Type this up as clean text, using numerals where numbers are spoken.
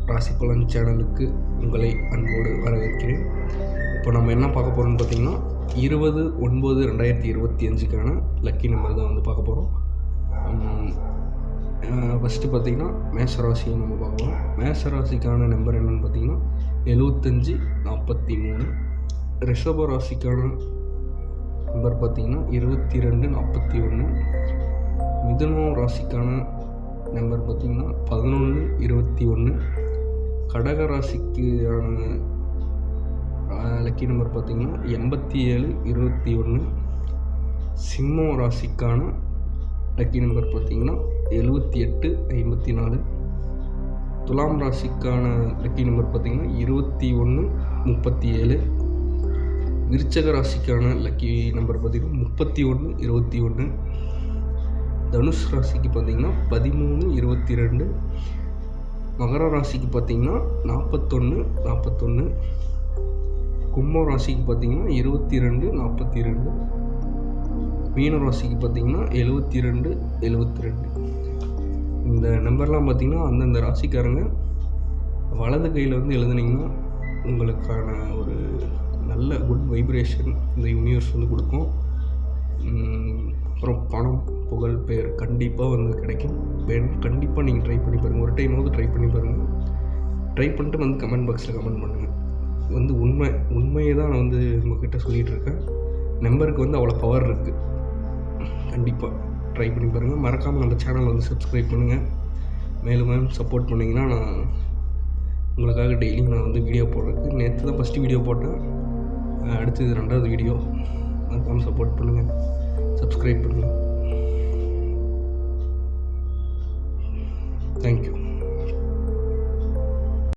ராசி பலன் சேனலுக்கு உங்களை அன்போடு வரவேற்கிறேன். இப்போ நம்ம என்ன பார்க்க போகிறோம்னு பார்த்திங்கன்னா 20/9/2025க்கான லக்கி நம்பர் தான் வந்து பார்க்க போகிறோம். ஃபஸ்ட்டு பார்த்திங்கன்னா மேஷராசியை நம்ம பார்க்கலாம். மேஷராசிக்கான நம்பர் என்னென்னு பார்த்திங்கன்னா 7543. ரிஷப ராசிக்கான நம்பர் பார்த்திங்கன்னா 2241. மிதுன ராசிக்கான நம்பர் பார்த்திங்கன்னா 1121. கடக ராசிக்கான லக்கி நம்பர் பார்த்திங்கன்னா 8721. சிம்ம ராசிக்கான லக்கி நம்பர் பார்த்திங்கன்னா 7854. துலாம் ராசிக்கான லக்கி நம்பர் பார்த்திங்கன்னா 2137. விருச்சக ராசிக்கான லக்கி நம்பர் பார்த்திங்கன்னா 3121. தனுஷ் ராசிக்கு பார்த்திங்கன்னா 1322. மகர ராசிக்கு பார்த்திங்கன்னா 4141. கும்ப ராசிக்கு பார்த்திங்கன்னா 2242. மீன ராசிக்கு பார்த்திங்கன்னா 7272. இந்த நம்பர்லாம் பார்த்திங்கன்னா அந்தந்த ராசிக்காரங்க வலது கையில் வந்து எழுதுனீங்கன்னா உங்களுக்கான ஒரு நல்ல குட் வைப்ரேஷன் இந்த யூனிவர்ஸ் வந்து கொடுக்கும். அப்புறம் பணம், புகழ், பேர் கண்டிப்பாக வந்து கிடைக்கும். வேணும் கண்டிப்பாக நீங்கள் ட்ரை பண்ணி பாருங்கள். ஒரு டைமாவது ட்ரை பண்ணி பாருங்கள். ட்ரை பண்ணிட்டு வந்து கமெண்ட் பாக்ஸில் கமெண்ட் பண்ணுங்கள். வந்து உண்மையை தான் நான் வந்து உங்கள்கிட்ட சொல்லிகிட்ருக்கேன். நம்பருக்கு வந்து அவ்வளோ பவர் இருக்குது. கண்டிப்பாக ட்ரை பண்ணி பாருங்கள். மறக்காமல் நம்ம சேனலை வந்து சப்ஸ்கிரைப் பண்ணுங்கள். மேலும் சப்போர்ட் பண்ணிங்கன்னா நான் உங்களுக்காக டெய்லியும் நான் வந்து வீடியோ போடுறதுக்கு நேற்று தான் ஃபஸ்ட்டு வீடியோ போட்டேன். அடுத்தது 2வது வீடியோ. மறக்காமல் சப்போர்ட் பண்ணுங்கள், சப்ஸ்கிரைப் பண்ணுங்கள். தேங்க்யூ.